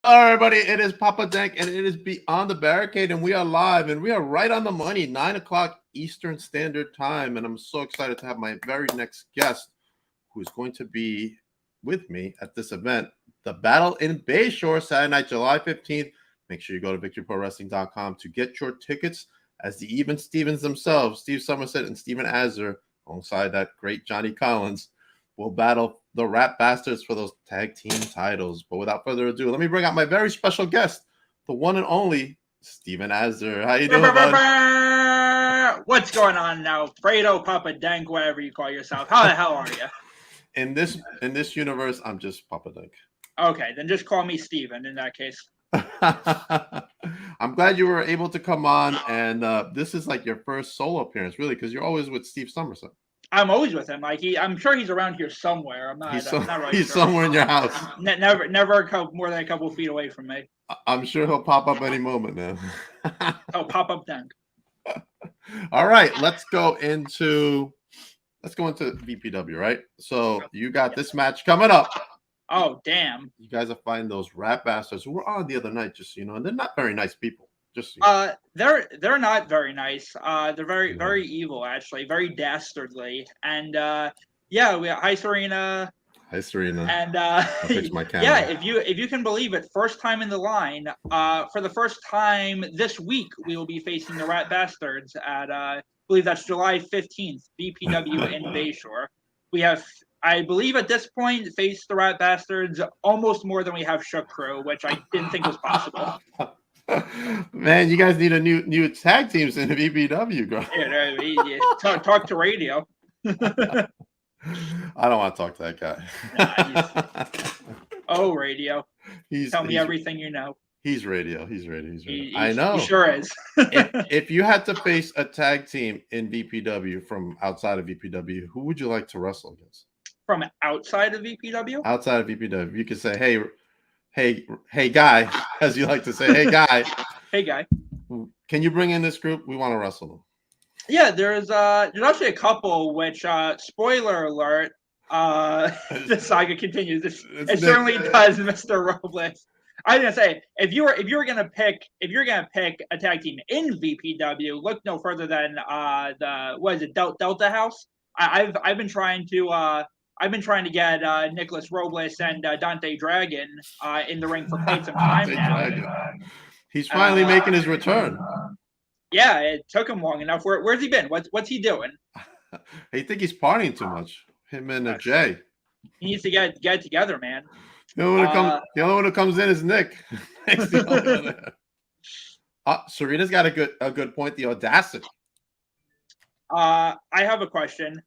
All right, everybody, it is Papa Dank, and it is Beyond the Barricade, and we are live, and we are right on the money, 9 o'clock Eastern Standard Time, and I'm so excited to have my very next guest, who is going to be with me at this event, the Battle in Bayshore, Saturday night, July 15th. Make sure you go to victoryprowrestling.com to get your tickets, as the Even Stevens themselves, Steve Somerset and Steven Azure, alongside that great Johnny Collins, will battle the Rat Bastards for those tag team titles. But without further ado, let me bring out my very special guest, the one and only Steven Azure. How you doing, bud? What's going on now? Fredo, Papa Dank, whatever you call yourself. How the hell are you? In this universe, I'm just Papa Dank. Okay, then just call me Steven in that case. I'm glad you were able to come on, and this is like your first solo appearance, really, because you're always with Steve Somerset. I'm always with him. Like I'm sure he's around here somewhere. I'm not really he's sure. Somewhere in your house. Never more than a couple feet away from me. I'm sure he'll pop up any moment now. Oh, pop up then. All right, let's go into VPW, right? So you got this match coming up. Oh, damn. You guys are fighting those Rat Bastards who were on the other night, just so you know, and they're not very nice people. Just they're not very nice. They're very evil, actually, very dastardly. And yeah, we hi Serena. Hi Serena. And I'll fix my camera. yeah, if you can believe it, first time in the line. For the first time this week, we will be facing the Rat Bastards at I believe that's July 15th, BPW in Bayshore. We have, I believe at this point, faced the Rat Bastards almost more than we have Shook Crew, which I didn't think was possible. Man, you guys need a new tag teams in the VPW, girl. Yeah, talk to radio. I don't want to talk to that guy. Radio. Tell me everything you know. He's radio. I know. He sure is. if you had to face a tag team in VPW from outside of VPW, who would you like to wrestle against? From outside of VPW? Outside of VPW. You could say, hey, guy, as you like to say, hey, guy. Hey, guy. Can you bring in this group? We want to wrestle them. Yeah, there's actually a couple, which, spoiler alert, the saga continues. It certainly does, Mr. Robles. I was gonna say, if you're gonna pick a tag team in VPW, look no further than Delta House. I've been trying to get Nicholas Robles and Dante Dragon in the ring for quite some time now. He's finally making his return. Yeah, it took him long enough. Where's he been? What's he doing? I think he's partying too much. Him and Jay. He needs to get together, man. The only one who comes in is Nick. Serena's got a good point. The audacity. I have a question.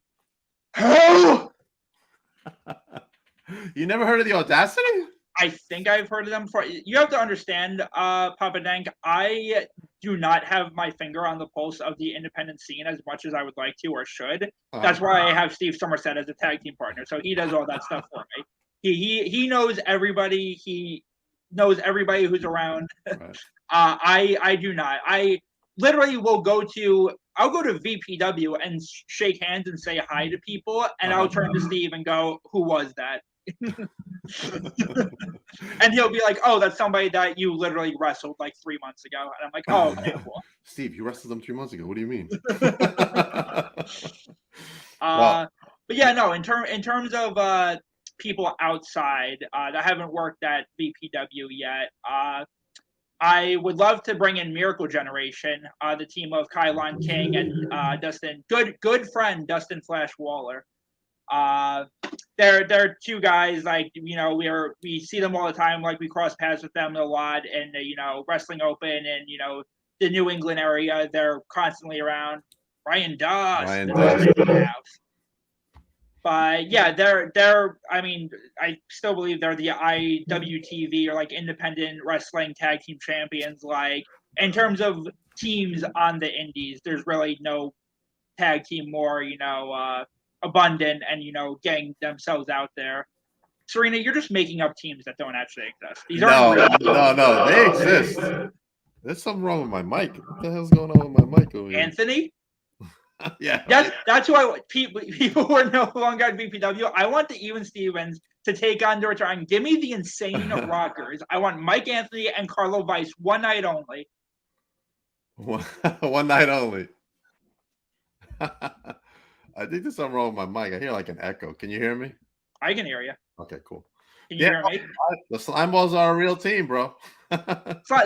You never heard of the audacity? I think I've heard of them before. You have to understand, Papa Dank, I do not have my finger on the pulse of the independent scene as much as I would like to or should. That's why I have Steve Somerset as a tag team partner. So he does all that stuff for me. He knows everybody. He knows everybody who's around. Right. I do not. I literally will I'll go to VPW and shake hands and say hi to people, and I'll turn to Steve and go, "Who was that?" And he'll be like, "Oh, that's somebody that you literally wrestled like 3 months ago." And I'm like, "Oh, okay, cool." Steve, you wrestled them 3 months ago. What do you mean? But yeah, no. In terms of people outside that haven't worked at VPW yet, I would love to bring in Miracle Generation, the team of Kylon King and Dustin, good friend Dustin Flash Waller. They're two guys, like, you know, we see them all the time, like we cross paths with them a lot, and Wrestling Open and the New England area. They're constantly around. Ryan Dust. But yeah, they're. I mean, I still believe they're the IWTV or like independent wrestling tag team champions. Like, in terms of teams on the indies, there's really no tag team more abundant and getting themselves out there. Serena, you're just making up teams that don't actually exist. These no, they exist. There's something wrong with my mic. What the hell's going on with my mic over here? Anthony? Yeah. That's who I want. People who are no longer at VPW. I want the Even Stevens to take on the return. Give me the Insane Rockers. I want Mike Anthony and Carlo Weiss one night only. One night only. I think there's something wrong with my mic. I hear like an echo. Can you hear me? I can hear you. Okay, cool. Can you hear me? The Slime Balls are a real team, bro.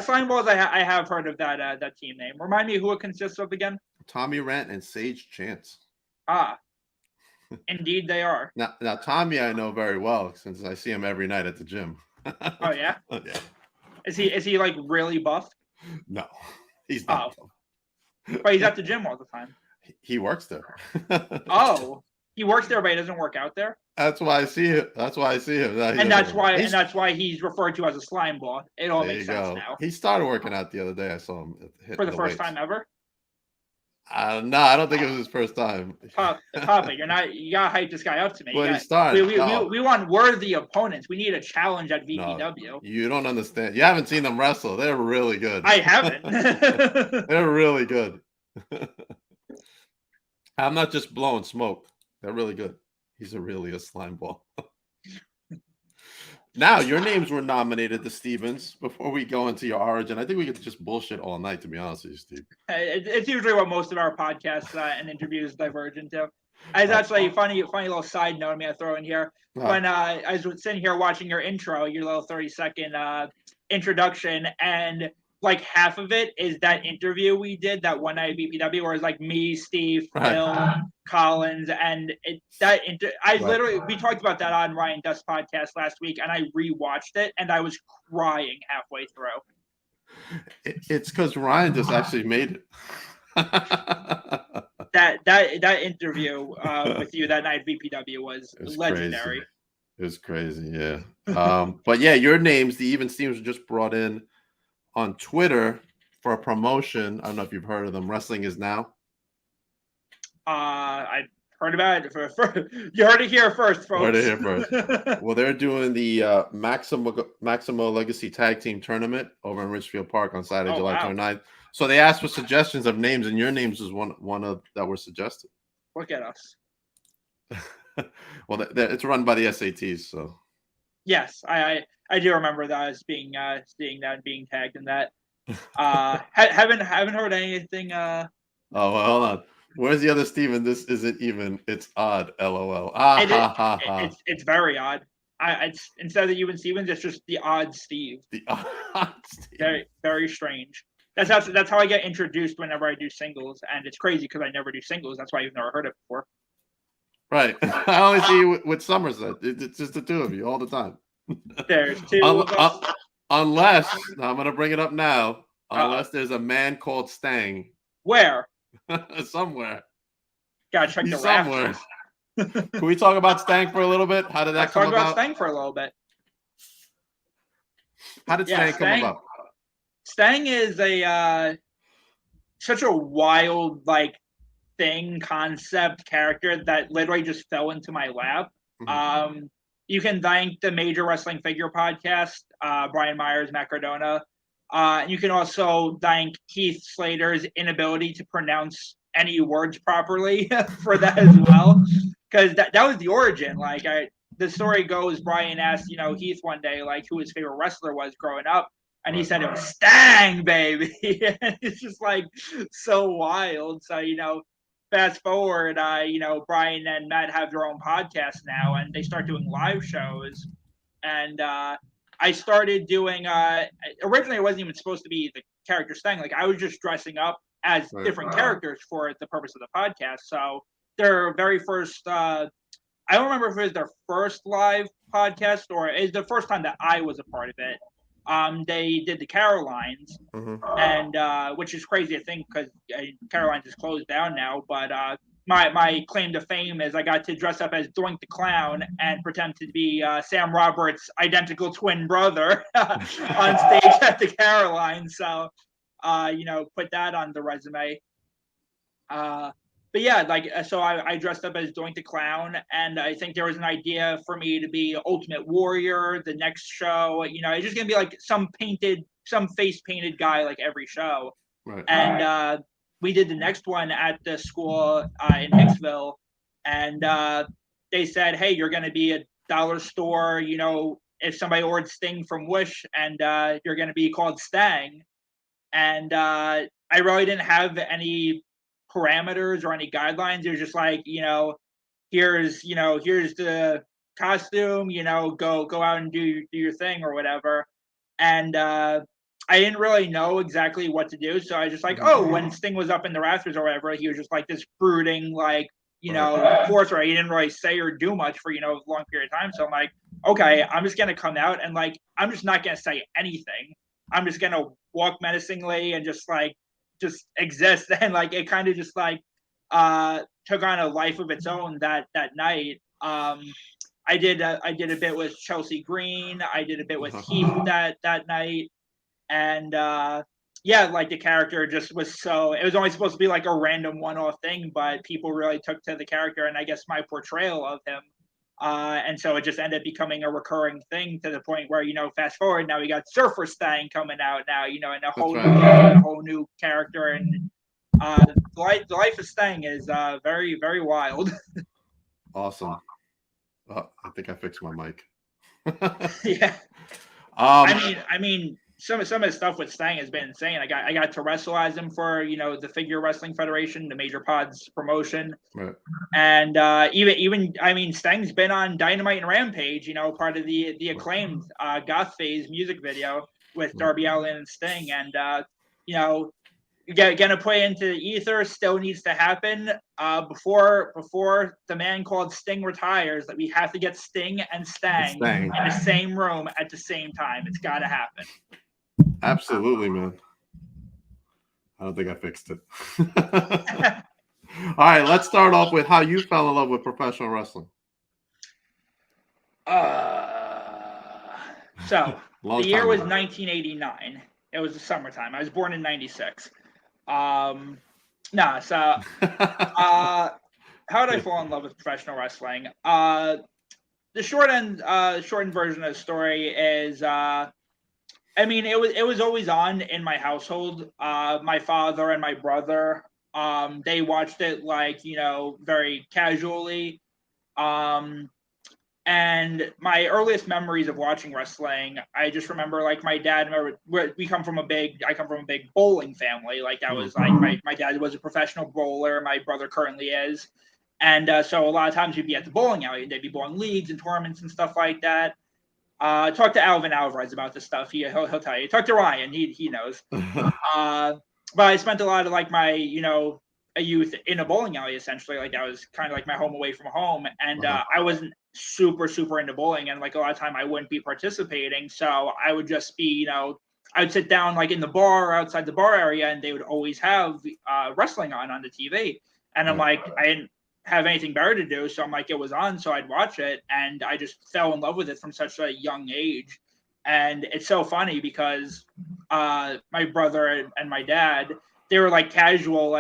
Slime Balls, I have heard of that team name. Remind me who it consists of again? Tommy Rant and Sage Chance. Ah, indeed they are. Now Tommy I know very well since I see him every night at the gym. Oh yeah? Yeah. Is he like really buff? No, he's not. But he's at the gym all the time. He works there. Oh, he works there, but he doesn't work out there. That's why I see him. And that's why he's referred to as a slime ball. It all makes sense now. He started working out the other day. I saw him for the first time ever. No, I don't think it was his first time. Papa, you gotta hype this guy up to me. He started. We want worthy opponents. We need a challenge at VPW. No, you don't understand. You haven't seen them wrestle. They're really good. I haven't. They're really good. I'm not just blowing smoke. They're really good. He's really a slime ball. Now, your names were nominated to Stevens. Before we go into your origin, I think we could just bullshit all night, to be honest with you, Steve. It's usually what most of our podcasts and interviews diverge into. It's actually funny little side note I'm going to throw in here. When I was sitting here watching your intro, your little 30-second introduction, and like half of it is that interview we did that one night at VPW, where it's like me, Steve, Phil, Collins, and literally, we talked about that on Ryan Dust's podcast last week, and I rewatched it, and I was crying halfway through. It's because Ryan just actually made it. that interview with you that night at VPW was legendary. Crazy. It was crazy, yeah. But yeah, your names, the Even Stevens, were just brought in on Twitter for a promotion. I don't know if you've heard of them. Wrestling Is Now. I heard about it. You heard it here first, folks. Heard it here first. Well, they're doing the Maximo Legacy Tag Team Tournament over in Richfield Park on Saturday, July 29th. So they asked for suggestions of names, and your names was one of that were suggested. Look at us. Well, it's run by the SATs, so. Yes, I do remember that as being seeing that and being tagged in that. Haven't heard anything. Oh, well, hold on. Where's the other Steven? This isn't even. It's odd. LOL. It's very odd. It's instead of Even Stevens, it's just the odd Steve. The odd Steve. Very, very strange. That's how I get introduced whenever I do singles, and it's crazy because I never do singles. That's why you've never heard it before. Right. I only see you with Somerset. It's just the two of you all the time. There's two of us. Unless, I'm going to bring it up now, unless there's a man called Stang. Where? Somewhere. Gotta check the somewhere. Can we talk about Stang for a little bit? How did that come about? Talk about Stang for a little bit. How did Stang come about? Stang is such a wild concept character that literally just fell into my lap. Mm-hmm. You can thank the Major Wrestling Figure podcast, Brian Myers, Matt Cardona. You can also thank Heath Slater's inability to pronounce any words properly for that as well, because that was the origin. The story goes, Brian asked, Heath one day, who his favorite wrestler was growing up, and he said it was Stang, baby. It's just so wild. So fast forward, Brian and Matt have their own podcast now, and they start doing live shows. And I started doing. Originally, it wasn't even supposed to be the character Stang. I was just dressing up as different characters for the purpose of the podcast. So their very first. I don't remember if it was their first live podcast or it's the first time that I was a part of it. They did the Carolines, and which is crazy to think because Carolines is closed down now. But my claim to fame is I got to dress up as Doink the Clown and pretend to be Sam Roberts' identical twin brother on stage at the Carolines. So, put that on the resume. But yeah, so I dressed up as Doink the Clown, and I think there was an idea for me to be Ultimate Warrior the next show. It's just gonna be some face painted guy every show. Right. And we did the next one at the school in Hicksville, and they said, "Hey, you're gonna be dollar store, if somebody ordered Sting from Wish, and you're going to be called Stang. And I really didn't have any parameters or any guidelines. It was just like, here's the costume, go out and do your thing or whatever. And I didn't really know exactly what to do, so I was just like, oh, when Sting was up in the rafters or whatever, he was just like this brooding, like, force, right? He didn't really say or do much for a long period of time. So I'm like, okay, I'm just gonna come out and like I'm just not gonna say anything. I'm just gonna walk menacingly and just exist. And like it kind of just like took on a life of its own that night. I did a bit with Chelsea Green. I did a bit with Heath that night, and yeah, like the character just was so. It was only supposed to be like a random one-off thing, but people really took to the character, and I guess my portrayal of him. And so it just ended up becoming a recurring thing to the point where, fast forward, now we got Surfer Stang coming out now, and a whole new character. And the life of Stang is very, very wild. Awesome. Oh, I think I fixed my mic. Yeah. I mean, some of the stuff with Stang has been insane. I got to wrestle as him for the Figure Wrestling Federation, the Major Pods promotion, right. And even I mean, Stang's been on Dynamite and Rampage, part of the acclaimed Goth Phase music video with Darby Allin and Sting, and gonna play into the ether. Still needs to happen before the man called Sting retires. That we have to get Sting and Stang in the same room at the same time. It's got to happen. Absolutely, man. I don't think I fixed it. All right, let's start off with how you fell in love with professional wrestling. So the year was 1989. It was the summertime. I was born in '96. How did I fall in love with professional wrestling? The shortened version of the story is, it was always on in my household. My father and my brother, they watched it very casually. And my earliest memories of watching wrestling, I just remember my dad. I come from a big bowling family. That was my dad was a professional bowler. My brother currently is, and so a lot of times we'd be at the bowling alley. They'd be bowling leagues and tournaments and stuff like that. Talk to Alvin Alvarez about this stuff. He'll tell you. Talk to Ryan. He knows. But I spent a lot of my a youth in a bowling alley essentially. That was kind of my home away from home, and I wasn't super into bowling, and a lot of time I wouldn't be participating, so I would just be I would sit down in the bar or outside the bar area, and they would always have wrestling on the TV, and I'm I didn't have anything better to do, so I'm it was on, so I'd watch it, and I just fell in love with it from such a young age. And it's so funny because my brother and my dad, they were casual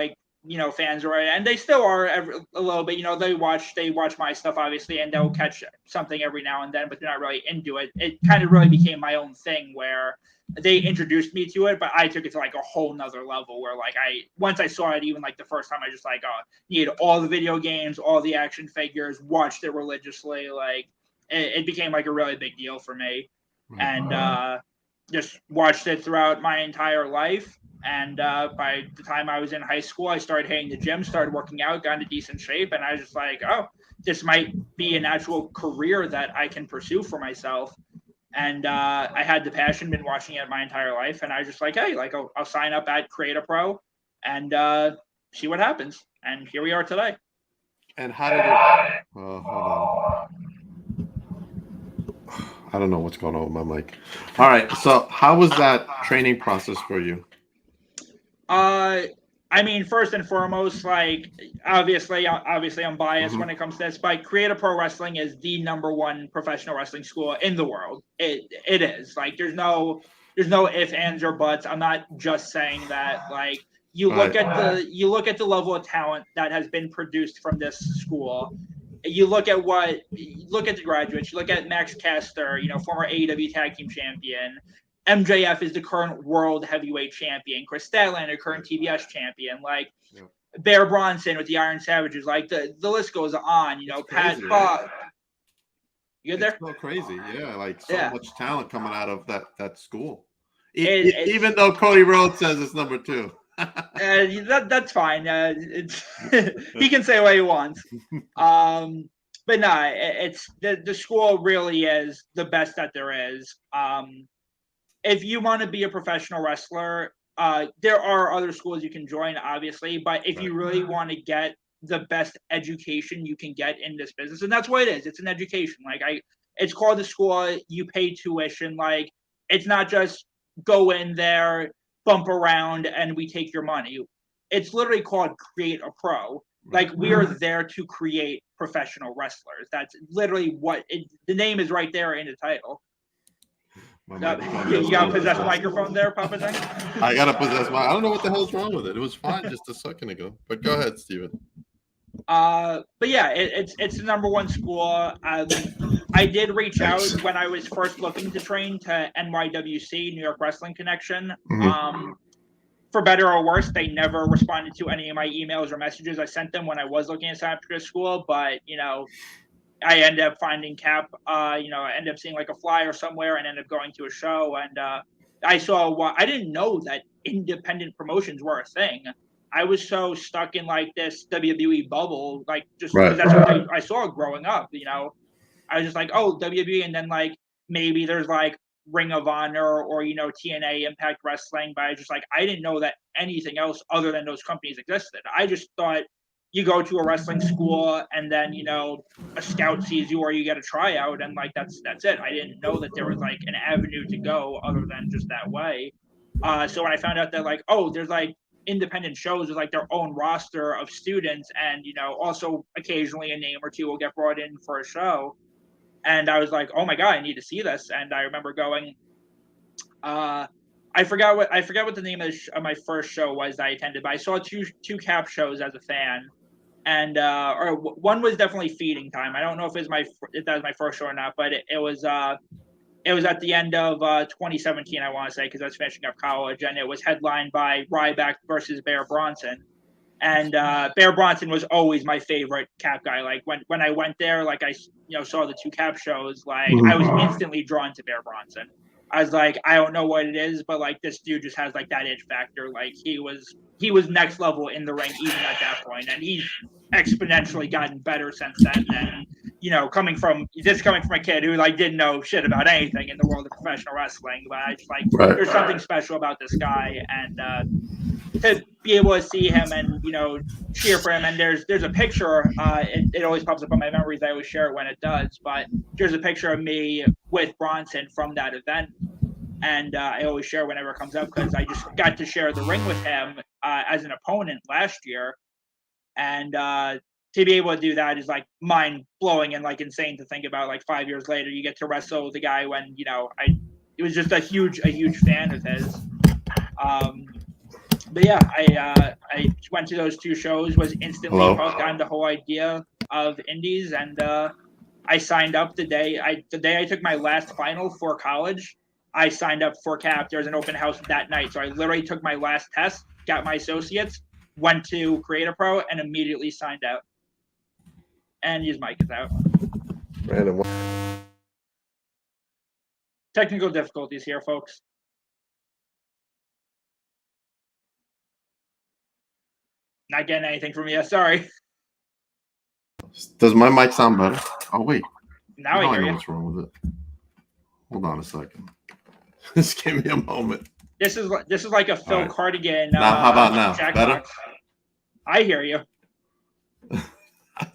fans, right? And they still are a little bit. They watch my stuff obviously, and they'll catch something every now and then, but they're not really into it. It kind of really became my own thing where they introduced me to it, but I took it to a whole nother level where once I saw it, even the first time, I just needed all the video games, all the action figures, watched it religiously. It became a really big deal for me, and just watched it throughout my entire life. And by the time I was in high school, I started hitting the gym, started working out, got into decent shape, and I was just oh, this might be an actual career that I can pursue for myself. And I had the passion, been watching it my entire life, and I was just hey, I'll sign up at Create a Pro and see what happens. And here we are today. And how did it? Hold on. I don't know what's going on with my mic. All right, so how was that training process for you? First and foremost, obviously I'm biased when it comes to this, but Create a Pro Wrestling is the #1 professional wrestling school in the world. It is. There's no ifs, ands, or buts. I'm not just saying that. You look at the level of talent that has been produced from this school. You look at the graduates. You look at Max Caster, former AEW Tag Team Champion. MJF is the current world heavyweight champion. Chris Statlander, current TBS champion. Bear Bronson with the Iron Savages. The list goes on. Pat Buck. You good It's there? so crazy. Yeah, like so Yeah. much talent coming out of that school. It's Even though Cody Rhodes says it's number 2. that's fine. It's he can say what he wants. But no, it's the school really is the best that there is. If you want to be a professional wrestler, there are other schools you can join, obviously. But if you really want to get the best education you can get in this business, and that's what it is. It's an education. It's called the school. You pay tuition. Like, it's not just go in there, bump around, and we take your money. It's literally called Create a Pro. Like, we are there to create professional wrestlers. That's literally the name is right there in the title. You got to possess microphone there, Papa Tank? I got to possess I don't know what the hell's wrong with it. It was fine just a second ago. But go ahead, Steven. But yeah, it's the number one school. I did reach out when I was first looking to train to NYWC, New York Wrestling Connection. For better or worse, they never responded to any of my emails or messages I sent them when I was looking at sign up to school. But I ended up finding Cap. I ended up seeing like a flyer somewhere and ended up going to a show. And I saw I didn't know that independent promotions were a thing. I was so stuck in like this WWE bubble, like just because that's what I saw growing up. I was just like, oh, WWE, and then like maybe there's like Ring of Honor or TNA Impact Wrestling, but I didn't know that anything else other than those companies existed. I just thought you go to a wrestling school and then a scout sees you or you get a tryout and like that's it. I didn't know that there was like an avenue to go other than just that way. So when I found out that like, oh, there's like independent shows with like their own roster of students and also occasionally a name or two will get brought in for a show. And I was like, oh my God, I need to see this. And I remember going, I forgot what the name of my first show was that I attended, but I saw two Cap shows as a fan, and or one was definitely Feeding Time. I don't know if that was my first show or not, but it was at the end of 2017, I want to say, because I was finishing up college, and it was headlined by Ryback versus Bear Bronson. And Bear Bronson was always my favorite Cap guy. Like when I went there, like I saw the two Cap shows, like I was instantly drawn to Bear Bronson. I was like, I don't know what it is, but like this dude just has like that it factor. Like he was next level in the ring even at that point, and he's exponentially gotten better since then. And coming from a kid who like didn't know shit about anything in the world of professional wrestling, but I just like there's something special about this guy, and to be able to see him and cheer for him. And there's a picture. It always pops up on my memories. I always share it when it does. But there's a picture of me with Bronson from that event, and I always share whenever it comes up because I just got to share the ring with him as an opponent last year, and to be able to do that is like mind blowing and like insane to think about. Like 5 years later, you get to wrestle the guy when it was just a huge fan of his. But yeah, I went to those two shows, was instantly hooked on the whole idea of indies, and I signed up the day I took my last final for college. I signed up for Cap. There was an open house that night, so I literally took my last test, got my associates, went to Create a Pro, and immediately signed out. And his mic is out. Random. Technical difficulties here, folks. Not getting anything from you. Sorry. Does my mic sound better? Oh wait. Now I hear know you. what's wrong with it. Hold on a second. Just give me a moment. This is like a Phil Cardigan. Now, how about now? Better? Box. I hear you.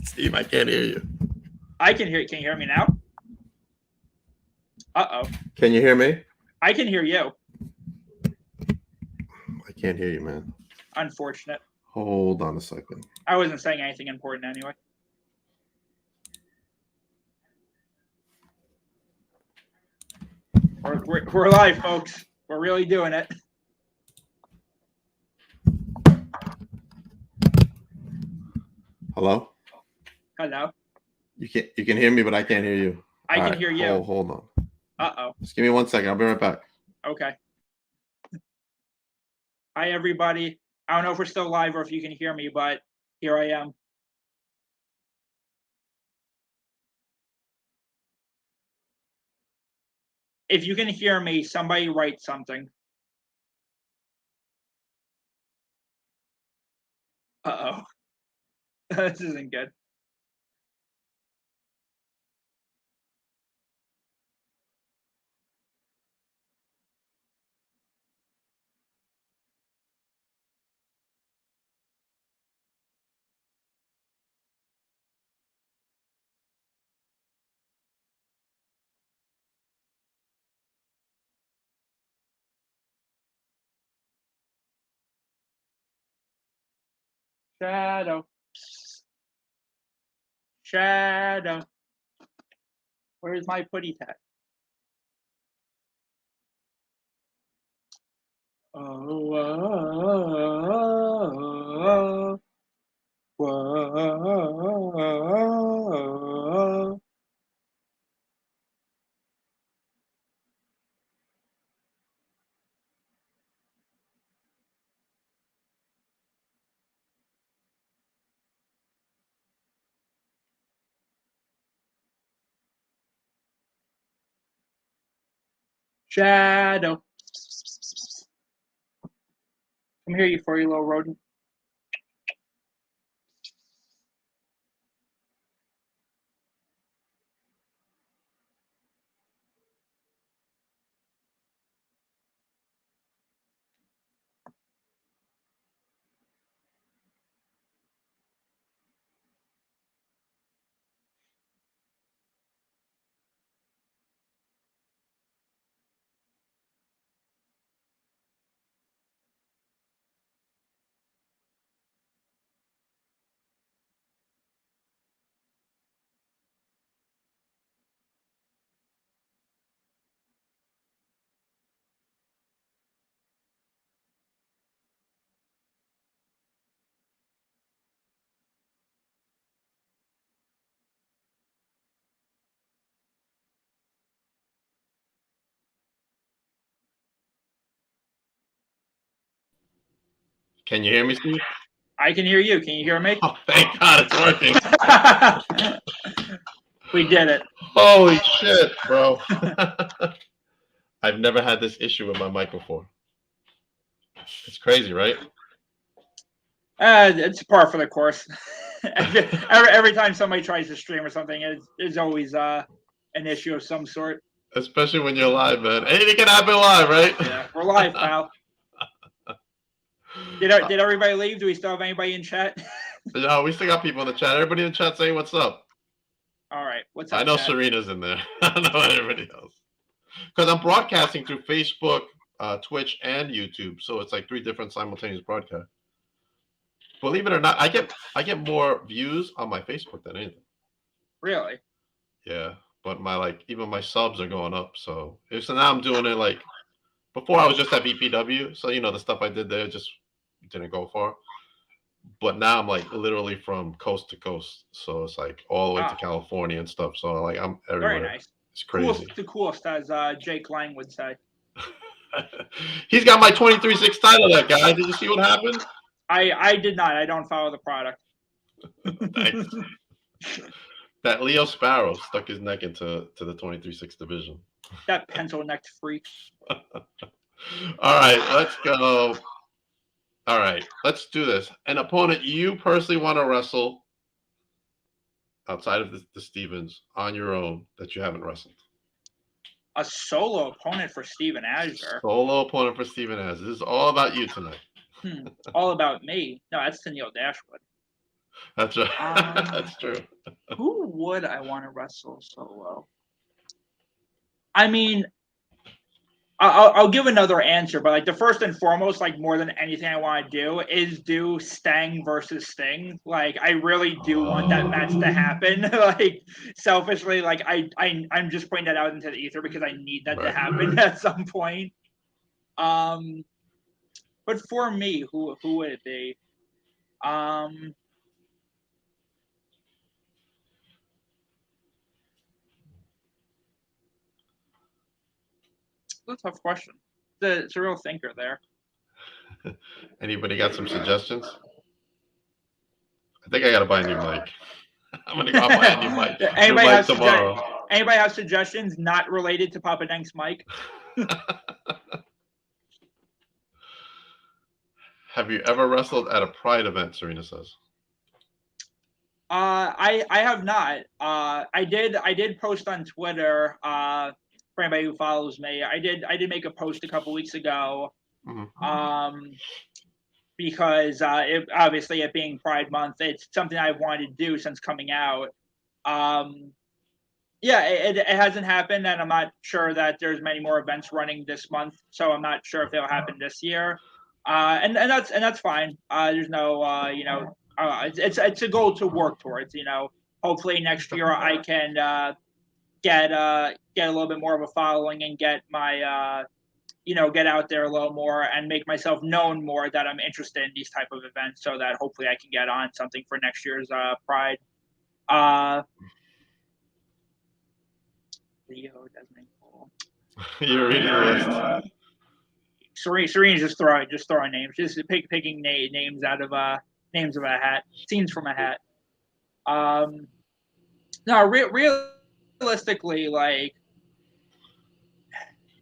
Steve, I can't hear you. I can hear you. Can you hear me now? Uh-oh. Can you hear me? I can hear you. I can't hear you, man. Unfortunate. Hold on a second. I wasn't saying anything important anyway. We're live, folks. We're really doing it. Hello? Hello? You can hear me, but I can't hear you. I can hear you. Hold on. Uh-oh. Just give me 1 second. I'll be right back. Okay. Hi, everybody. I don't know if we're still live or if you can hear me, but here I am. If you can hear me, somebody write something. Uh-oh. This isn't good. Shadow. Shadow. Where's my putty tag? Oh, whoa, whoa. Shadow. Come here, you furry little rodent. Can you hear me, Steve? I can hear you. Can you hear me? Oh, thank God it's working. We did it. Holy shit, bro. I've never had this issue with my mic before. It's crazy, right? It's par for the course. every time somebody tries to stream or something, it's always an issue of some sort. Especially when you're live, man. Anything can happen live, right? Yeah, we're live, pal. Did everybody leave? Do we still have anybody in chat? No, we still got people in the chat. Everybody in the chat saying what's up. All right, what's up? I know chat? Serena's in there. I don't know about everybody else. Because I'm broadcasting through Facebook, Twitch, and YouTube, so it's like 3 different simultaneous broadcasts. Believe it or not, I get more views on my Facebook than anything. Really? Yeah, but even my subs are going up. So now I'm doing it like before I was just at VPW, so the stuff I did there just didn't go far. But now I'm like literally from coast to coast, so it's like all the way to California and stuff. So like I'm everywhere. Very nice. It's crazy. Coolest, as Jake Lang would say. He's got my 23-6 title, that guy. Did you see what happened? I did not. I don't follow the product. Thanks. That Leo Sparrow stuck his neck into the 23-6 division. That pencil-necked freak. All right, let's go. All right, let's do this. An opponent you personally want to wrestle outside of the Stevens on your own that you haven't wrestled. A solo opponent for Steven Azure. Solo opponent for Steven Azure. This is all about you tonight. All about me. No, that's Tennille Dashwood. That's right. That's true. Who would I want to wrestle solo? I mean, I'll give another answer, but like the first and foremost, like more than anything I want to do is do Stang versus Sting. Like I really do want that match to happen. Like selfishly, like I'm just putting that out into the ether because I need that to happen at some point. But for me, who would it be? That's a tough question. It's a real thinker there. Anybody got some suggestions? I think I got to buy a new mic. I'm going to go buy a new mic. Anybody have tomorrow. Anybody have suggestions not related to Papa Dank's mic? Have you ever wrestled at a Pride event? Serena says. I have not. I did post on Twitter. For anybody who follows me, I did make a post a couple weeks ago. Mm-hmm. Because obviously it being Pride Month, it's something I've wanted to do since coming out. Yeah, it hasn't happened, and I'm not sure that there's many more events running this month, so I'm not sure if it'll happen this year. And that's fine. There's no it's a goal to work towards. Hopefully next year I can get a little bit more of a following and get my get out there a little more and make myself known more that I'm interested in these type of events, so that hopefully I can get on something for next year's Pride. Leo Desmond Cole. You're reading the list. Serena's just throwing names, just picking names out of names of a hat, scenes from a hat. No, realistically, like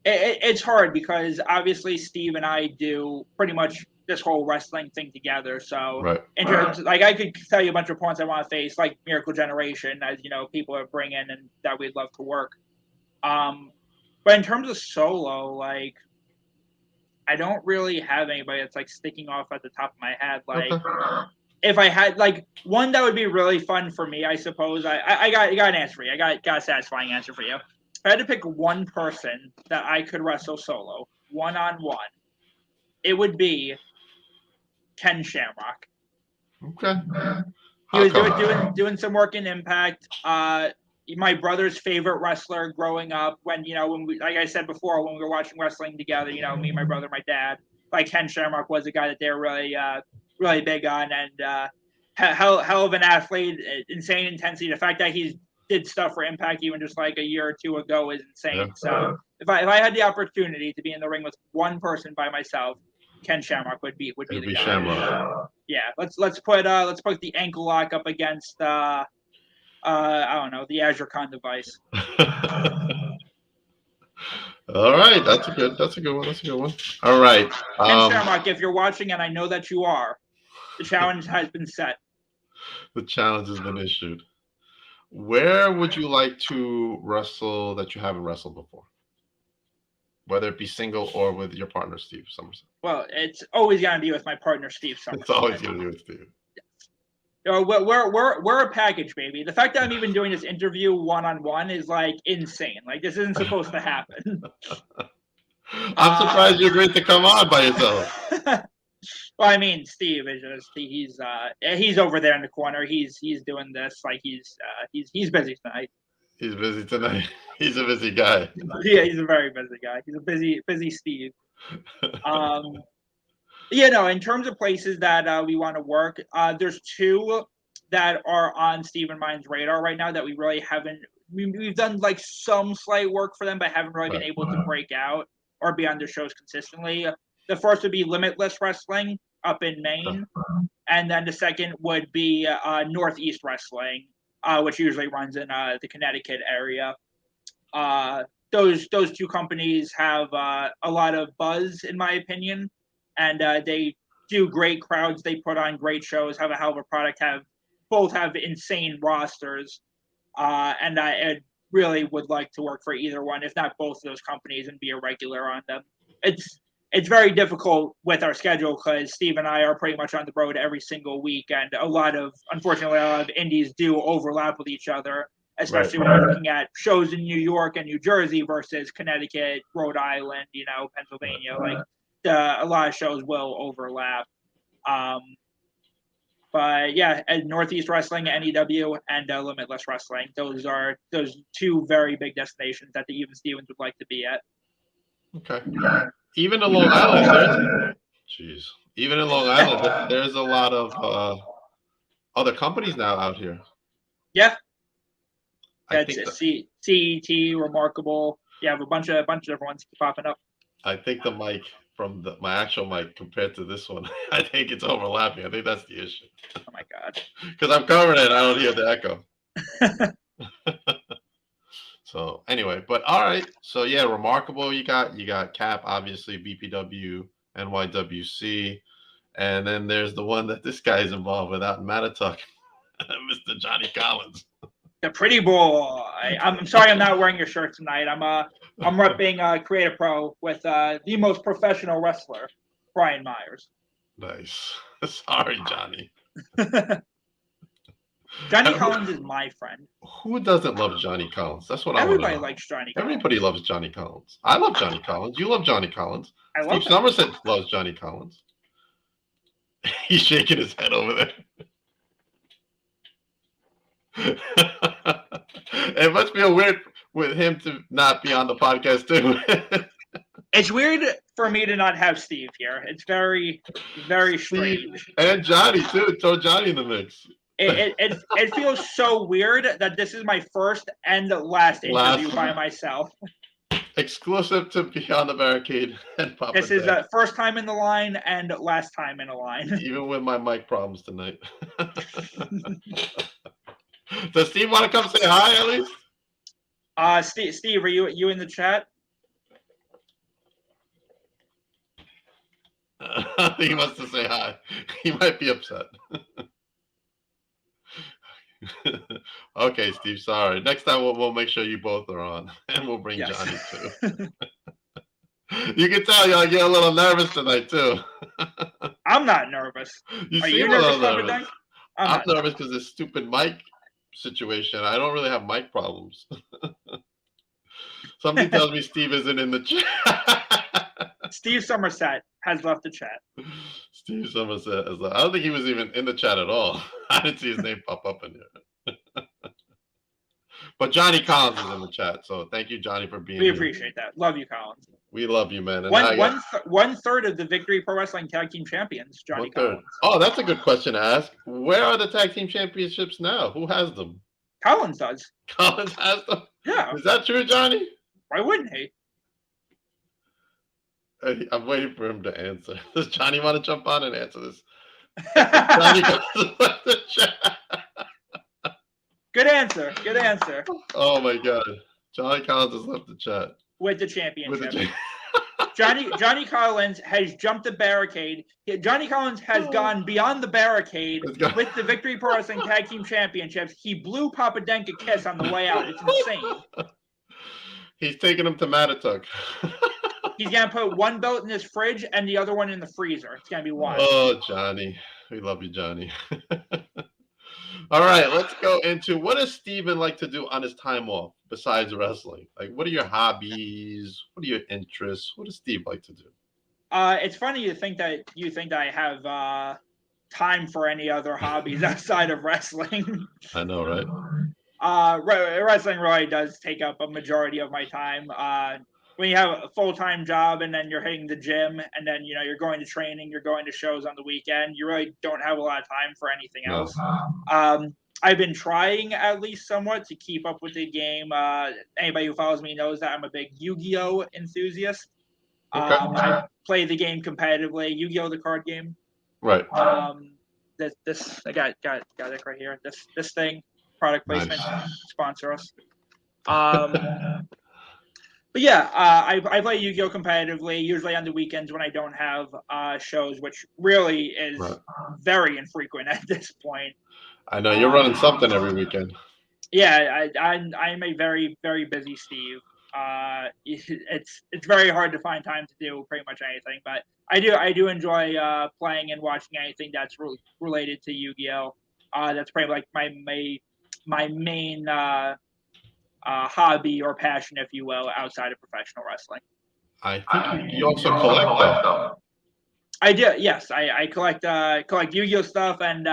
it's hard because obviously Steve and I do pretty much this whole wrestling thing together. So right. In terms, like I could tell you a bunch of opponents I want to face, like Miracle Generation, as people are bringing and that we'd love to work. But in terms of solo, like I don't really have anybody that's like sticking off at the top of my head. Like if I had like one that would be really fun for me, I suppose I got an answer for you. I got a satisfying answer for you. If I had to pick one person that I could wrestle solo, one-on-one, it would be Ken Shamrock. Okay. He was doing some work in Impact. My brother's favorite wrestler growing up, when we, like I said before, when we were watching wrestling together, me, my brother, my dad, like Ken Shamrock was a guy that they were really big on, and hell of an athlete, insane intensity. The fact that he did stuff for Impact even just like a year or two ago is insane. Yeah. So if I had the opportunity to be in the ring with one person by myself, Ken Shamrock would be the guy. Shamrock. Yeah, let's put the ankle lock up against I don't know, the Azure Con device. All right, that's a good one. All right, Ken Shamrock, if you're watching, and I know that you are, the challenge has been set. The challenge has been issued. Where would you like to wrestle that you haven't wrestled before? Whether it be single or with your partner, Steve Somerset. Well, it's always going to be with my partner, Steve Somerset. It's always going to be with Steve. We're a package, baby. The fact that I'm even doing this interview one-on-one is like insane. Like this isn't supposed to happen. I'm surprised you agreed to come on by yourself. Well, I mean, Steve is just he's over there in the corner. He's doing this like he's busy tonight. He's busy tonight. He's a busy guy. Yeah, he's a very busy guy. He's a busy Steve. In terms of places that we want to work, there's two that are on Steve and mine's radar right now that we really haven't. We've done like some slight work for them, but haven't really been able to break out or be on their shows consistently. The first would be Limitless Wrestling up in Maine, and then the second would be Northeast Wrestling, which usually runs in the Connecticut area. Those two companies have a lot of buzz, in my opinion, and they do great crowds. They put on great shows, have a hell of a product, both have insane rosters, and I really would like to work for either one, if not both of those companies, and be a regular on them. It's very difficult with our schedule because Steve and I are pretty much on the road every single week, and unfortunately, a lot of indies do overlap with each other, especially when you're looking at shows in New York and New Jersey versus Connecticut, Rhode Island, Pennsylvania. Like a lot of shows will overlap. But yeah, Northeast Wrestling, NEW, and Limitless Wrestling. Those two very big destinations that the Even Stevens would like to be at. Okay. Even in Long Island, even in Long Island, there's a lot of other companies now out here. Yeah. That's CET, Remarkable. You have a bunch of different ones popping up. I think the mic from my actual mic compared to this one, I think it's overlapping. I think that's the issue. Oh my God. Because I'm covering it, I don't hear the echo. So anyway, but all right. So yeah, remarkable. You got Cap, obviously BPW, NYWC, and then there's the one that this guy is involved with out in Matatuck, Mr. Johnny Collins. The pretty boy. I'm sorry I'm not wearing your shirt tonight. I'm repping Creative Pro with the most professional wrestler, Brian Myers. Nice. Sorry, Johnny. Johnny Collins is my friend. Who doesn't love Johnny Collins? That's what I want to know. Everybody likes Johnny Collins. Everybody loves Johnny Collins. I love Johnny Collins. You love Johnny Collins. I Steve Somerset loves Johnny Collins. He's shaking his head over there. It must feel weird with him to not be on the podcast too. It's weird for me to not have Steve here. It's very, very strange. And Johnny too. Throw Johnny in the mix. It feels so weird that this is my first and last interview by myself. Exclusive to Beyond the Barricade and Papa. This is the first time in the line and last time in a line. Even with my mic problems tonight. Does Steve want to come say hi at least? Steve, are you in the chat? He wants to say hi. He might be upset. Okay, Steve, sorry. Next time we'll make sure you both are on, and we'll bring Johnny too. You can tell you're a little nervous tonight too. I'm not nervous. Are you nervous? I'm nervous because this stupid mic situation. I don't really have mic problems. Somebody tells me Steve isn't in the chat. Steve Somerset has left the chat. Steve Somerset is. I don't think he was even in the chat at all. I didn't see his name pop up in here. But Johnny Collins is in the chat, so thank you, Johnny, for being here. We appreciate that. Love you, Collins. We love you, man. And one third of the Victory Pro Wrestling Tag Team Champions, Johnny Collins. Oh, that's a good question to ask. Where are the Tag Team Championships now? Who has them? Collins does. Collins has them? Yeah. Is that true, Johnny? Why wouldn't he? I'm waiting for him to answer. Does Johnny want to jump on and answer this? Johnny left the chat. Good answer. Good answer. Oh my God, Johnny Collins has left the chat with the championship. Johnny Collins has jumped the barricade. Johnny Collins has gone beyond the barricade with the Victory Pro Wrestling Tag Team Championships. He blew Papa Denk a kiss on the way out. It's insane. He's taking him to Matatuck. He's gonna put one belt in his fridge and the other one in the freezer. It's gonna be wild. Oh, Johnny, we love you, Johnny. All right, let's go into what does Steven like to do on his time off besides wrestling? Like, what are your hobbies? What are your interests? What does Steve like to do? It's funny you think that I have time for any other hobbies outside of wrestling. I know, right? Wrestling really does take up a majority of my time. When you have a full-time job and then you're hitting the gym and then, you're going to training, you're going to shows on the weekend, you really don't have a lot of time for anything else. I've been trying at least somewhat to keep up with the game. Anybody who follows me knows that I'm a big Yu-Gi-Oh enthusiast. Okay. I play the game competitively. Yu-Gi-Oh, the card game. Right. This I got it right here. This thing, product placement, sponsor us. But yeah, I play Yu-Gi-Oh competitively, usually on the weekends when I don't have shows, which really is very infrequent at this point. I know you're running something every weekend. Yeah, I'm a very, very busy Steve. It's very hard to find time to do pretty much anything, but I do enjoy playing and watching anything that's related to Yu-Gi-Oh. That's probably like my main hobby or passion, if you will, outside of professional wrestling. I think you also collect them. I do, yes. I collect Yu-Gi-Oh stuff, and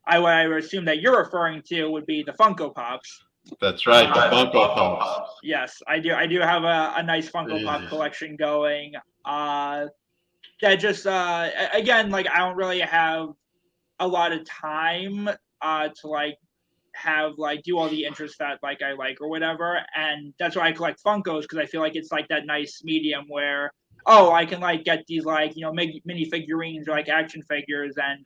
what I would assume that you're referring to would be the Funko Pops. That's right, the Funko Pops. Yes, I do. I do have a nice Funko Pop collection going. That just again, like, I don't really have a lot of time to have do all the interests that I like or whatever, and that's why I collect Funkos, because I feel like it's that nice medium where I can get these mini figurines or action figures, and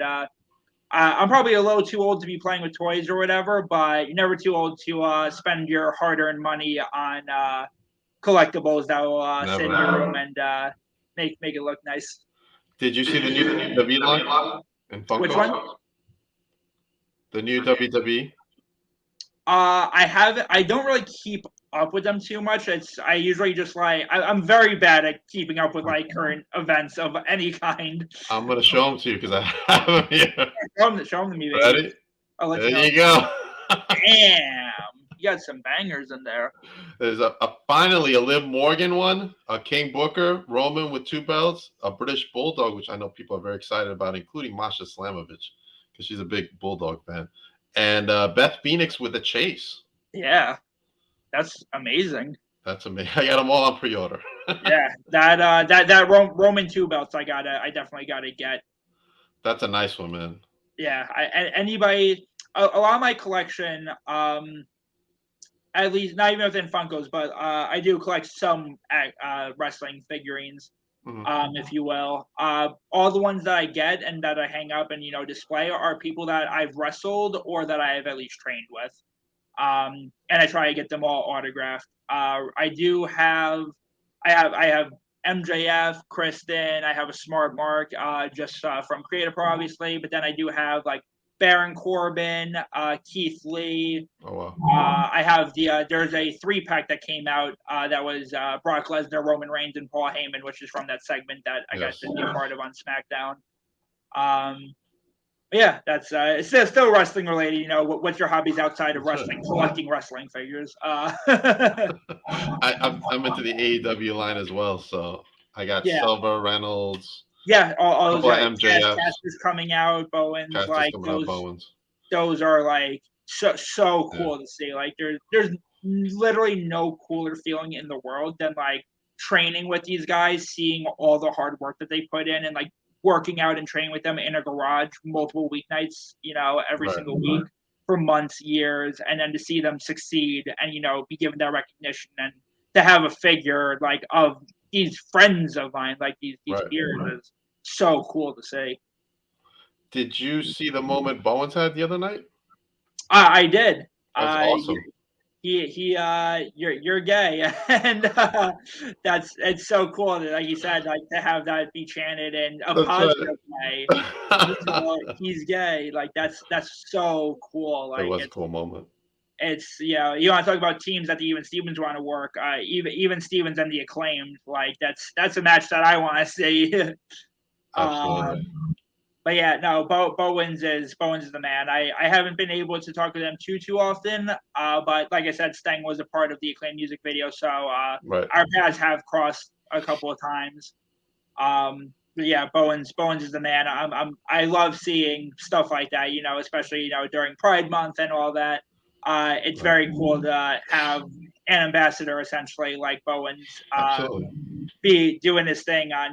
I'm probably a little too old to be playing with toys or whatever, but you're never too old to spend your hard-earned money on collectibles that will sit in your room and make it look nice. Did you see the new WWE line in Which one? Funko? The new WWE? I haven't. I don't really keep up with them too much. I usually just like I'm very bad at keeping up with like current events of any kind. I'm gonna show them to you because I have them here. Show them to me, baby. Ready? I'll let There you know. you go. Damn, you got some bangers in there. There's finally a Liv Morgan one, a King Booker, Roman with 2 belts, a British Bulldog, which I know people are very excited about, including Masha Slamovich, because she's a big Bulldog fan, and Beth Phoenix with a Chase. Yeah, that's amazing. That's amazing. I got them all on pre-order. Yeah, that Roman 2 belts I definitely gotta get. That's a nice one, man. Yeah, anybody, a lot of my collection, at least not even within Funkos, but I do collect some wrestling figurines, if you will. All the ones that I get and that I hang up and display are people that I've wrestled or that I have at least trained with, and I try to get them all autographed. I have MJF, Kristen. I have a Smart Mark, just from Creative Pro, obviously. But then I do have like Baron Corbin, Keith Lee. Oh wow! I have there's a 3-pack that came out that was Brock Lesnar, Roman Reigns, and Paul Heyman, which is from that segment that I got to be a part of on SmackDown. Yeah, that's it's still wrestling related. What's your hobbies outside of wrestling? Collecting wrestling figures. I'm into the AEW line as well, so I got Silver, Reynolds. Yeah, all those MJF. Casters coming out, Bowens, Casters like those are like so cool to see. Like there's literally no cooler feeling in the world than like training with these guys, seeing all the hard work that they put in, and like working out and training with them in a garage multiple weeknights, every single week for months, years, and then to see them succeed and be given that recognition and to have a figure like of these friends of mine, like these peers, is so cool to see. Did you see the moment Bowens had the other night? I did. That was awesome. You're gay, and it's so cool that, like you said, like to have that be chanted in a positive way. He's gay. Like that's so cool. Like it was a cool moment. It's you want to talk about teams that the Even Stevens want to work. Even Stevens and the Acclaimed. Like that's a match that I want to see. Absolutely. But yeah, no, Bowens is the man. I haven't been able to talk to them too often. But like I said, Steng was a part of the Acclaimed music video, so our paths have crossed a couple of times. But yeah, Bowens is the man. I love seeing stuff like that, especially during Pride Month and all that. It's very cool to have an ambassador essentially like Bowens be doing his thing on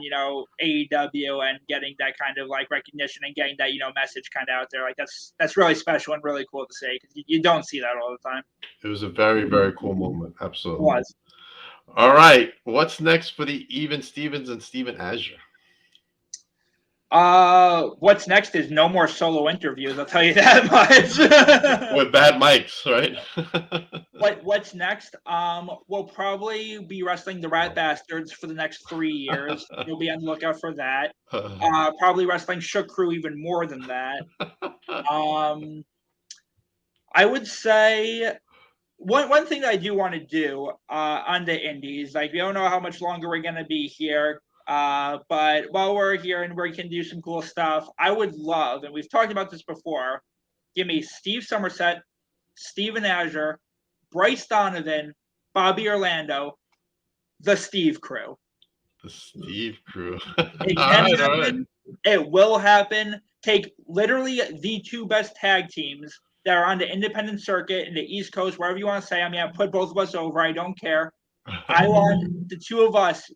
AEW and getting that kind of like recognition and getting that message kind of out there. Like that's really special and really cool to see because you don't see that all the time. It was a very, very cool moment. Absolutely. It was. All right, what's next for the Even Stevens and Steven Azure? What's next is no more solo interviews. I'll tell you that much. With bad mics, right? What's next? We'll probably be wrestling the Rat Bastards for the next 3 years. You'll be on the lookout for that. Probably wrestling Shook Crew even more than that. I would say one thing that I do want to do on the indies, like we don't know how much longer we're gonna be here. But while we're here and we can do some cool stuff, I would love, and we've talked about this before, give me Steve Somerset, Steven Azure, Bryce Donovan, Bobby Orlando, the Steve Crew. The Steve Crew. It can happen. It will happen. Take literally the 2 best tag teams that are on the independent circuit in the East Coast, wherever you want to say. I mean, I put both of us over. I don't care. I want the 2 of us,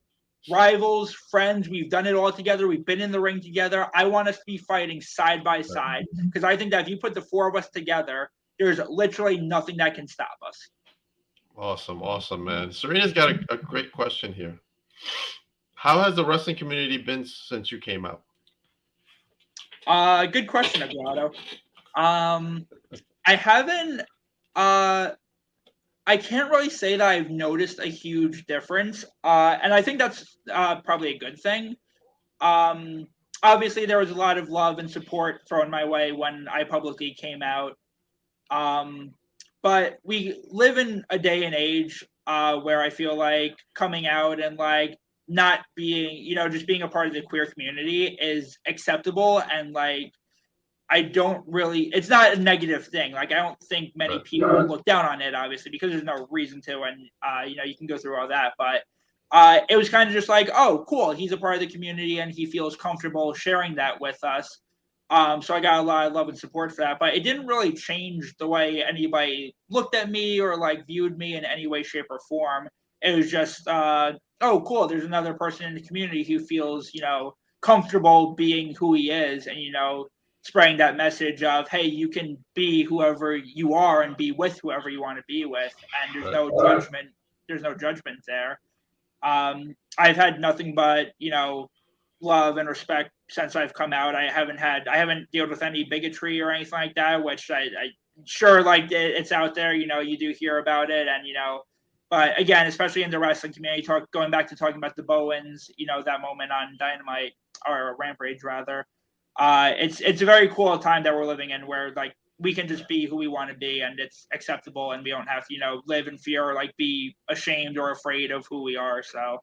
rivals, friends. We've done it all together. We've been in the ring together. I want us to be fighting side by side because I think that if you put the 4 of us together, there's literally nothing that can stop us. Awesome, man. Serena's got a great question here. How has the wrestling community been since you came out? Good question, Eduardo. I haven't. I can't really say that I've noticed a huge difference, and I think that's probably a good thing. Um, Obviously, there was a lot of love and support thrown my way when I publicly came out. Um, but we live in a day and age where I feel like coming out and like not being, just being a part of the queer community is acceptable, and like I don't really, it's not a negative thing. Like I don't think many people look down on it, obviously, because there's no reason to, and you can go through all that. But it was kind of just like, oh, cool, he's a part of the community and he feels comfortable sharing that with us. So I got a lot of love and support for that, but it didn't really change the way anybody looked at me or like viewed me in any way, shape, or form. It was just, oh, cool, there's another person in the community who feels, comfortable being who he is, and spreading that message of, hey, you can be whoever you are and be with whoever you want to be with, and there's no judgment. There's no judgment there. I've had nothing but love and respect since I've come out. I haven't dealt with any bigotry or anything like that, which I sure like it's out there. You do hear about it, and but again, especially in the wrestling community, going back to talking about the Bowens, that moment on Dynamite or Rampage rather. It's a very cool time that we're living in, where like we can just be who we want to be, and it's acceptable, and we don't have to live in fear or like be ashamed or afraid of who we are. So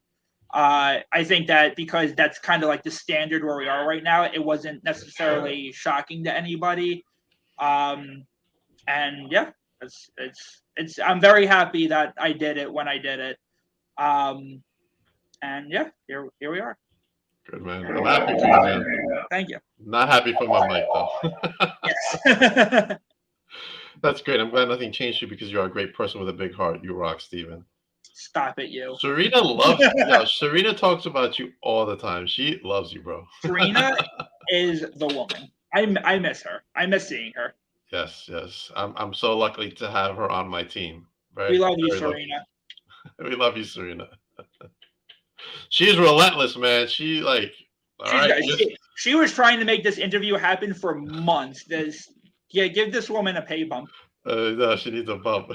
I think that because that's kind of like the standard where we are right now, it wasn't necessarily shocking to anybody. And yeah, it's I'm very happy that I did it when I did it. And yeah, here we are. Good, man. I'm happy for you, man. Thank you. Not happy for my mic, though. Yes. That's great. I'm glad nothing changed you because you're a great person with a big heart. You rock, Steven. Stop it, you. Serena loves you. Yeah, Serena talks about you all the time. She loves you, bro. Serena is the woman. I miss her. I miss seeing her. Yes. I'm so lucky to have her on my team. We love you, Serena. We love you, Serena. She's relentless, man. She like, she was trying to make this interview happen for months. Give this woman a pay bump. No, she needs a bump.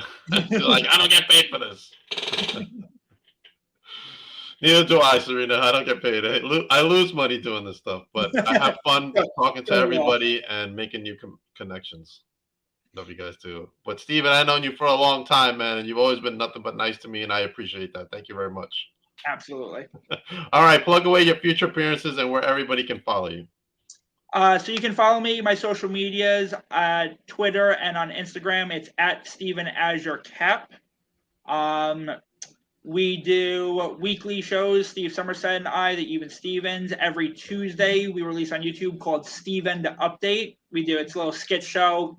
She's like, I don't get paid for this. Neither do I, Serena. I don't get paid. I lose money doing this stuff, but I have fun talking to everybody and making new connections. Love you guys too. But Steven, I've known you for a long time, man, and you've always been nothing but nice to me, and I appreciate that. Thank you very much. Absolutely. All right, plug away your future appearances and where everybody can follow you. So you can follow me, my social medias, Twitter and on Instagram. It's at Steven Azure Cap. We do weekly shows, Steve Somerset and I, the Even Stevens. Every Tuesday, we release on YouTube called Steven the Update. It's a little skit show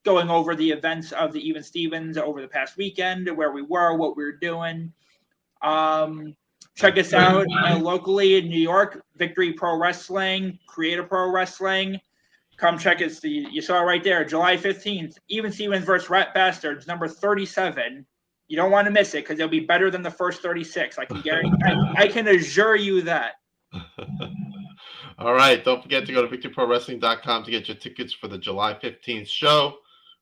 going over the events of the Even Stevens over the past weekend, where we were, what we were doing. Check us out locally in New York, Victory Pro Wrestling, Creative Pro Wrestling. Come check us. You saw it right there, July 15th, Even Stevens versus Rat Bastards, number 37. You don't want to miss it because it'll be better than the first 36. I can guarantee. I can assure you that. All right. Don't forget to go to victoryprowrestling.com to get your tickets for the July 15th show,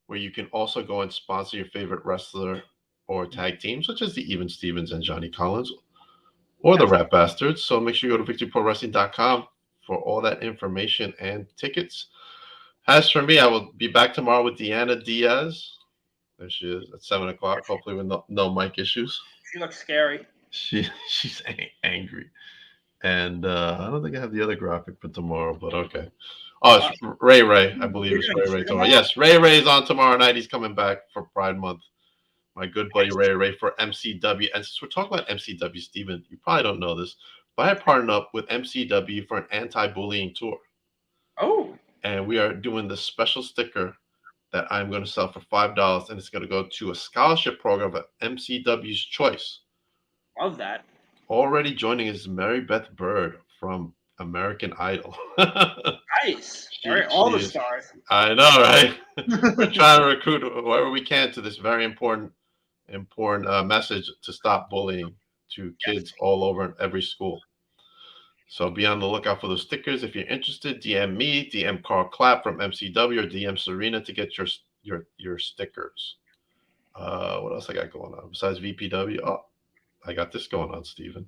where you can also go and sponsor your favorite wrestler or tag team, such as the Even Stevens and Johnny Collins, or the Rat Bastards. So make sure you go to victoryprowrestling.com for all that information and tickets. As for me, I will be back tomorrow with Deanna Diaz. There she is at 7 o'clock, hopefully with no mic issues. She looks scary. She's angry. And I don't think I have the other graphic for tomorrow, but okay. Oh, it's Ray. I believe it's Ray tomorrow. Yes, Ray is on tomorrow night. He's coming back for Pride Month. My good buddy Ray for MCW. And since we're talking about MCW, Steven, you probably don't know this, but I partnered up with MCW for an anti-bullying tour. Oh. And we are doing this special sticker that I'm going to sell for $5, and it's going to go to a scholarship program at MCW's choice. Love that. Already joining is Mary Beth Bird from American Idol. Nice. All the stars. I know, right? We're trying to recruit whoever we can to this very important message to stop bullying to kids all over in every school. So be on the lookout for those stickers. If you're interested, DM me, DM Carl Clapp from MCW, or DM Serena to get your stickers. What else I got going on besides VPW? Oh, I got this going on, Steven.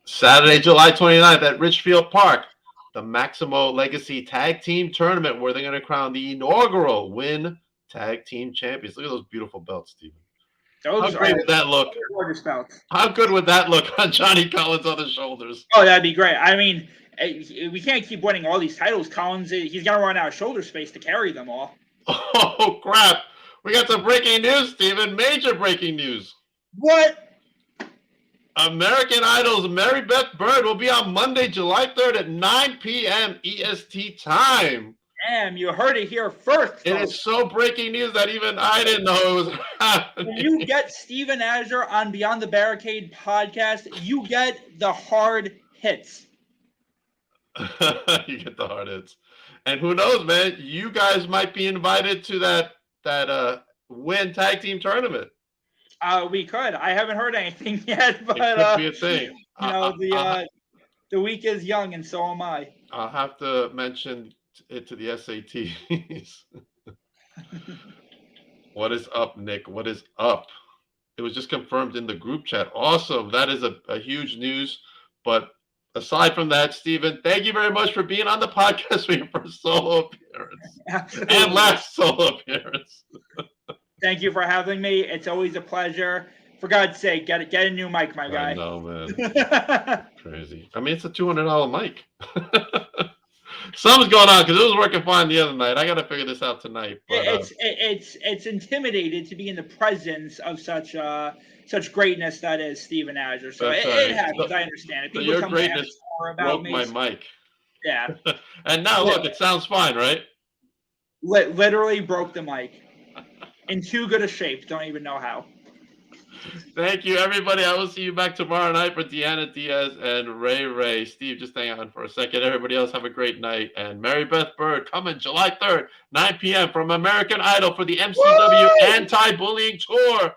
Saturday, July 29th at Richfield Park, the Maximo Legacy Tag Team Tournament, where they're going to crown the inaugural Win Tag Team Champions. Look at those beautiful belts, Steven. Those How great are would that look? gorgeous belts. How good would that look on Johnny Collins on the shoulders? Oh, that'd be great. I mean, we can't keep winning all these titles. Collins, he's gonna run out of shoulder space to carry them all. Oh crap! We got some breaking news, Steven. Major breaking news. What? American Idol's Mary Beth Bird will be on Monday, July 3rd at 9 p.m. EST time. Damn, you heard it here first. It is so breaking news that even I didn't know it was happening. When you get Steven Azure on Beyond the Barricade podcast, you get the hard hits. You get the hard hits. And who knows, man? You guys might be invited to that Win Tag Team Tournament. We could. I haven't heard anything yet, but it could be a thing. You know, the week is young, and so am I. I'll have to mention it to the SATs. What is up, Nick? What is up? It was just confirmed in the group chat. Awesome. That is a huge news. But aside from that, Steven, thank you very much for being on the podcast for your first solo appearance. Absolutely. And last solo appearance. Thank you for having me. It's always a pleasure. For God's sake, get a new mic, my guy. I know, man. Crazy. I mean, it's a $200 mic. Something's going on because it was working fine the other night. I got to figure this out tonight. But, it's intimidated to be in the presence of such greatness that is Steven Azure. So it happens. I understand it. So People your come greatness to about broke me. my mic. Yeah. And now look, it sounds fine, right? Literally broke the mic. In too good a shape. Don't even know how. Thank you, everybody. I will see you back tomorrow night for Deanna Diaz and Ray. Steve, just hang on for a second. Everybody else have a great night. And Mary Beth Bird coming July 3rd, 9 p.m. from American Idol for the MCW Anti-Bullying Tour.